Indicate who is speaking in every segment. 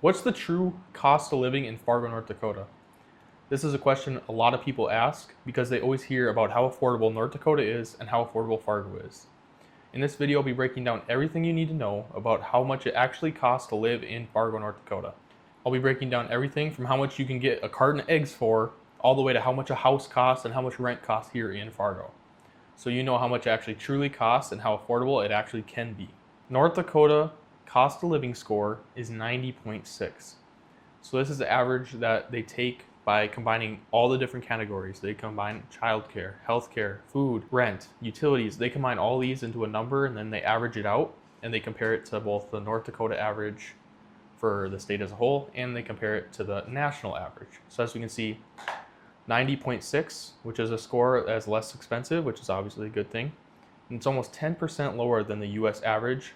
Speaker 1: What's the true cost of living in Fargo, North Dakota? This is a question a lot of people ask because they always hear about how affordable North Dakota is and how affordable Fargo is. In this video, I'll be breaking down everything you need to know about how much it actually costs to live in Fargo, North Dakota. I'll be breaking down everything from how much you can get a carton of eggs for, all the way to how much a house costs and how much rent costs here in Fargo. So you know how much it actually truly costs and how affordable it actually can be. North Dakota cost of living score is 90.6. So this is the average that they take by combining all the different categories. They combine childcare, healthcare, food, rent, utilities. They combine all these into a number and then they average it out and they compare it to both the North Dakota average for the state as a whole and they compare it to the national average. So as we can see, 90.6, which is a score that's less expensive, which is obviously a good thing. And it's almost 10% lower than the US average,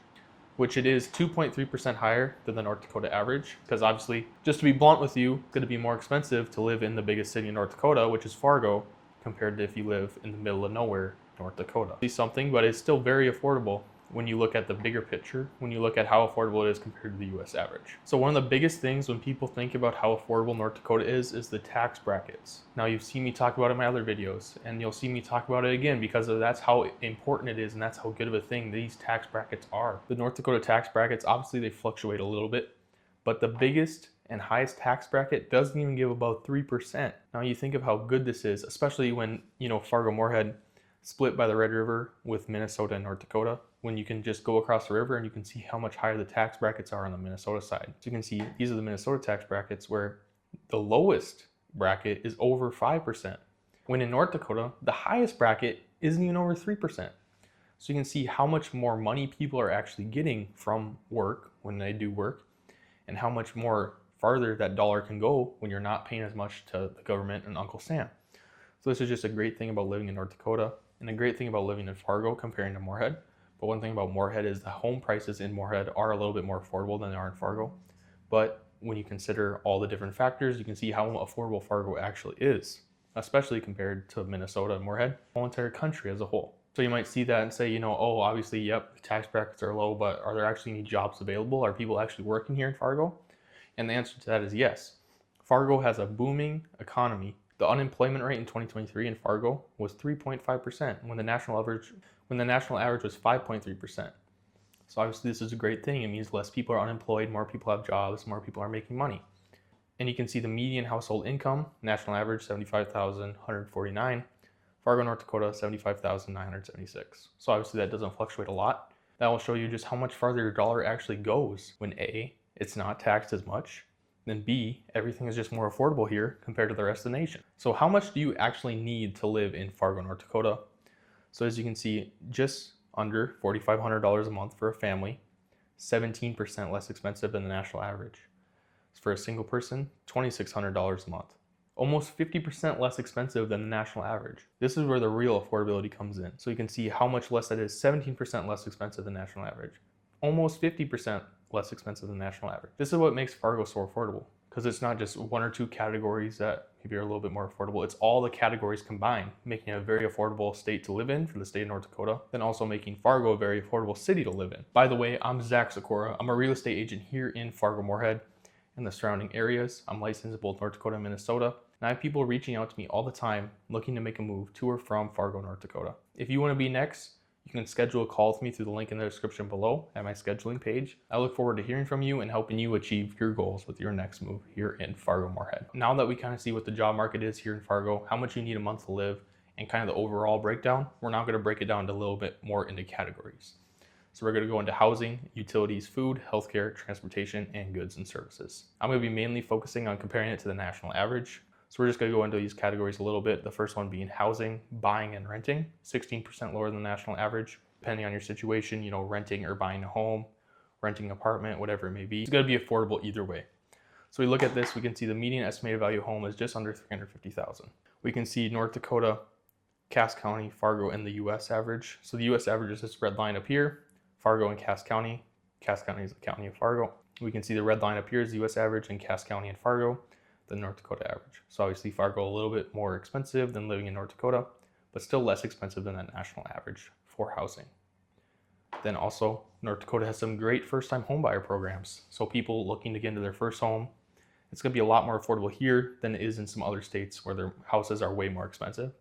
Speaker 1: which it is 2.3% higher than the North Dakota average, because obviously, just to be blunt with you, it's going to be more expensive to live in the biggest city in North Dakota, which is Fargo, compared to if you live in the middle of nowhere, North Dakota. It's something, but it's still very affordable when you look at the bigger picture, when you look at how affordable it is compared to the US average. So one of the biggest things when people think about how affordable North Dakota is the tax brackets. Now you've seen me talk about it in my other videos, and you'll see me talk about it again because that's how important it is and that's how good of a thing these tax brackets are. The North Dakota tax brackets, obviously they fluctuate a little bit, but the biggest and highest tax bracket doesn't even give about 3%. Now you think of how good this is, especially when, Fargo-Moorhead split by the Red River with Minnesota and North Dakota, when you can just go across the river and you can see how much higher the tax brackets are on the Minnesota side. So you can see these are the Minnesota tax brackets where the lowest bracket is over 5%. When in North Dakota, the highest bracket isn't even over 3%. So you can see how much more money people are actually getting from work when they do work and how much more farther that dollar can go when you're not paying as much to the government and Uncle Sam. So this is just a great thing about living in North Dakota and a great thing about living in Fargo comparing to Moorhead. But one thing about Moorhead is the home prices in Moorhead are a little bit more affordable than they are in Fargo. But when you consider all the different factors, you can see how affordable Fargo actually is, especially compared to Minnesota and Moorhead, the whole entire country as a whole. So you might see that and say, oh, obviously, yep, the tax brackets are low, but are there actually any jobs available? Are people actually working here in Fargo? And the answer to that is yes. Fargo has a booming economy. The unemployment rate in 2023 in Fargo was 3.5% when the national average was 5.3%. So obviously this is a great thing. It means less people are unemployed, more people have jobs, more people are making money. And you can see the median household income, national average 75,149, Fargo, North Dakota 75,976. So obviously that doesn't fluctuate a lot. That will show you just how much farther your dollar actually goes when A, it's not taxed as much, then B, everything is just more affordable here compared to the rest of the nation. So how much do you actually need to live in Fargo, North Dakota? So as you can see, just under $4,500 a month for a family, 17% less expensive than the national average. For a single person, $2,600 a month, almost 50% less expensive than the national average. This is where the real affordability comes in. So you can see how much less that is, 17% less expensive than national average, almost 50% less expensive than the national average. This is what makes Fargo so affordable, because it's not just one or two categories that maybe are a little bit more affordable. It's all the categories combined, making it a very affordable state to live in for the state of North Dakota, then also making Fargo a very affordable city to live in. By the way, I'm Zachsykora. I'm a real estate agent here in Fargo-Moorhead and the surrounding areas. I'm licensed in both North Dakota and Minnesota. And I have people reaching out to me all the time looking to make a move to or from Fargo, North Dakota. If you want to be next, you can schedule a call with me through the link in the description below at my scheduling page. I look forward to hearing from you and helping you achieve your goals with your next move here in Fargo-Moorhead. Now that we kind of see what the job market is here in Fargo, how much you need a month to live, and kind of the overall breakdown, we're now going to break it down a little bit more into categories. So we're going to go into housing, utilities, food, healthcare, transportation, and goods and services. I'm going to be mainly focusing on comparing it to the national average. So we're just going to go into these categories a little bit. The first one being housing, buying and renting, 16% lower than the national average. Depending on your situation, renting or buying a home, renting an apartment, whatever it may be, it's going to be affordable either way. So we look at this, we can see the median estimated value of home is just under $350,000. We can see North Dakota, Cass County, Fargo, and the US average. So the US average is this red line up here, Fargo and Cass County. Cass County is the county of Fargo. We can see the red line up here is the US average in Cass County and Fargo, the North Dakota average. So obviously Fargo a little bit more expensive than living in North Dakota, but still less expensive than the national average for housing. Then also, North Dakota has some great first-time homebuyer programs. So people looking to get into their first home, it's going to be a lot more affordable here than it is in some other states where their houses are way more expensive.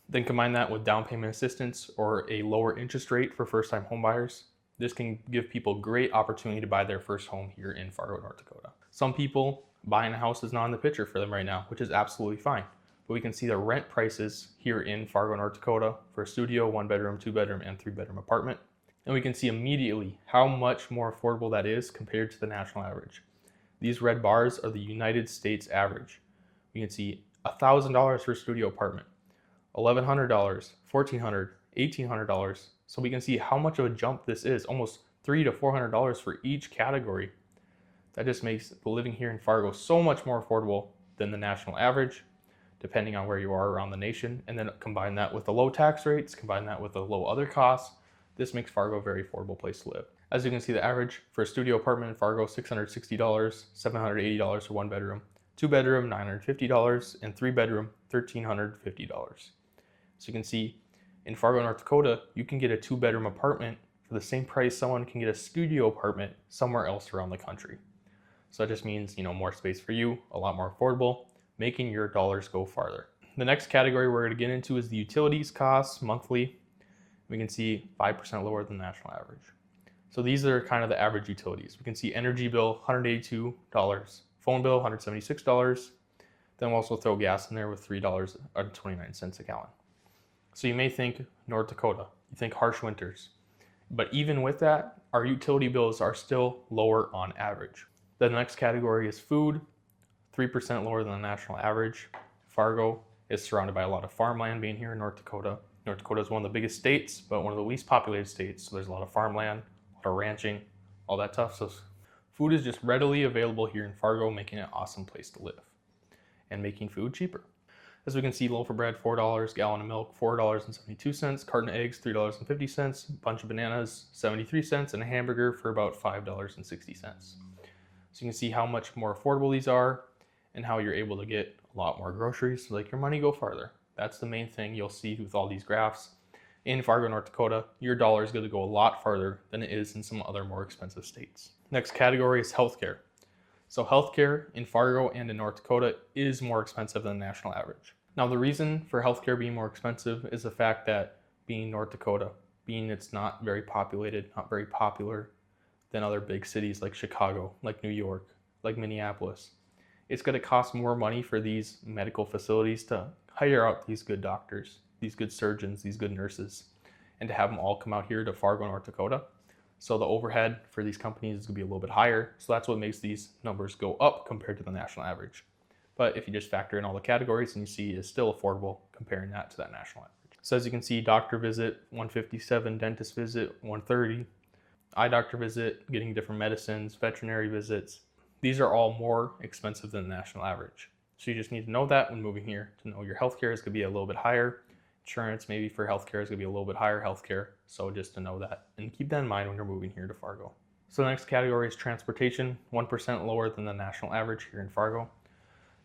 Speaker 1: Then combine that with down payment assistance or a lower interest rate for first-time homebuyers. This can give people great opportunity to buy their first home here in Fargo, North Dakota. Some people, buying a house is not in the picture for them right now, which is absolutely fine. But we can see the rent prices here in Fargo, North Dakota for a studio, 1-bedroom, 2-bedroom, and 3-bedroom apartment. And we can see immediately how much more affordable that is compared to the national average. These red bars are the United States average. We can see $1,000 for a studio apartment, $1,100, $1,400, $1,800. So we can see how much of a jump this is, almost $300 to $400 for each category. That just makes the living here in Fargo so much more affordable than the national average, depending on where you are around the nation. And then combine that with the low tax rates, combine that with the low other costs. This makes Fargo a very affordable place to live. As you can see, the average for a studio apartment in Fargo, $660, $780 for 1-bedroom, 2-bedroom, $950, and 3-bedroom, $1,350. So you can see in Fargo, North Dakota, you can get a 2-bedroom apartment for the same price someone can get a studio apartment somewhere else around the country. So that just means, more space for you, a lot more affordable, making your dollars go farther. The next category we're going to get into is the utilities costs monthly. We can see 5% lower than the national average. So these are kind of the average utilities. We can see energy bill, $182, phone bill, $176. Then we'll also throw gas in there with $3.29 a gallon. So you may think North Dakota, you think harsh winters. But even with that, our utility bills are still lower on average. The next category is food, 3% lower than the national average. Fargo is surrounded by a lot of farmland being here in North Dakota. North Dakota is one of the biggest states, but one of the least populated states. So there's a lot of farmland, a lot of ranching, all that stuff. So food is just readily available here in Fargo, making it an awesome place to live and making food cheaper. As we can see, loaf of bread, $4, gallon of milk, $4.72, carton of eggs, $3.50, bunch of bananas, 73 cents, and a hamburger for about $5.60. So you can see how much more affordable these are and how you're able to get a lot more groceries, so like your money go farther. That's the main thing you'll see with all these graphs. In Fargo, North Dakota, your dollar is going to go a lot farther than it is in some other more expensive states. Next category is healthcare. So healthcare in Fargo and in North Dakota is more expensive than the national average. Now the reason for healthcare being more expensive is the fact that being North Dakota, being it's not very populated, not very popular than other big cities like Chicago, like New York, like Minneapolis, it's going to cost more money for these medical facilities to hire out these good doctors, these good surgeons, these good nurses, and to have them all come out here to Fargo, North Dakota. So the overhead for these companies is going to be a little bit higher. So that's what makes these numbers go up compared to the national average. But if you just factor in all the categories, and you see it's still affordable comparing that to that national average. So as you can see, doctor visit, $157, dentist visit, $130, eye doctor visit, getting different medicines, veterinary visits. These are all more expensive than the national average. So you just need to know that when moving here, to know your healthcare is going to be a little bit higher. Insurance maybe for healthcare is going to be a little bit higher healthcare. So just to know that and keep that in mind when you're moving here to Fargo. So the next category is transportation, 1% lower than the national average here in Fargo.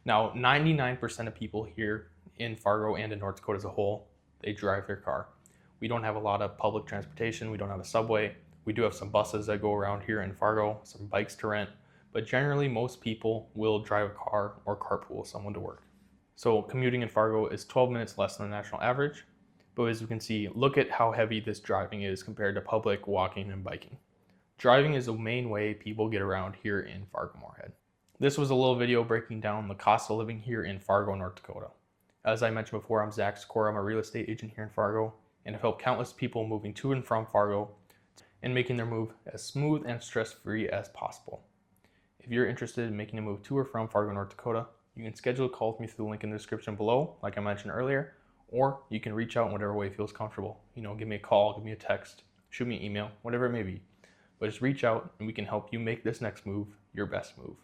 Speaker 1: Now, 99% of people here in Fargo and in North Dakota as a whole, they drive their car. We don't have a lot of public transportation. We don't have a subway. We do have some buses that go around here in Fargo, some bikes to rent, but generally most people will drive a car or carpool with someone to work. So commuting in Fargo is 12 minutes less than the national average, but as you can see, look at how heavy this driving is compared to public walking and biking. Driving is the main way people get around here in Fargo-Moorhead. This was a little video breaking down the cost of living here in Fargo, North Dakota. As I mentioned before, I'm Zachsykorarealtor. I'm a real estate agent here in Fargo, and I've helped countless people moving to and from Fargo and making their move as smooth and stress-free as possible. If you're interested in making a move to or from Fargo, North Dakota, you can schedule a call with me through the link in the description below, like I mentioned earlier, or you can reach out in whatever way feels comfortable. Give me a call, give me a text, shoot me an email, whatever it may be. But just reach out and we can help you make this next move your best move.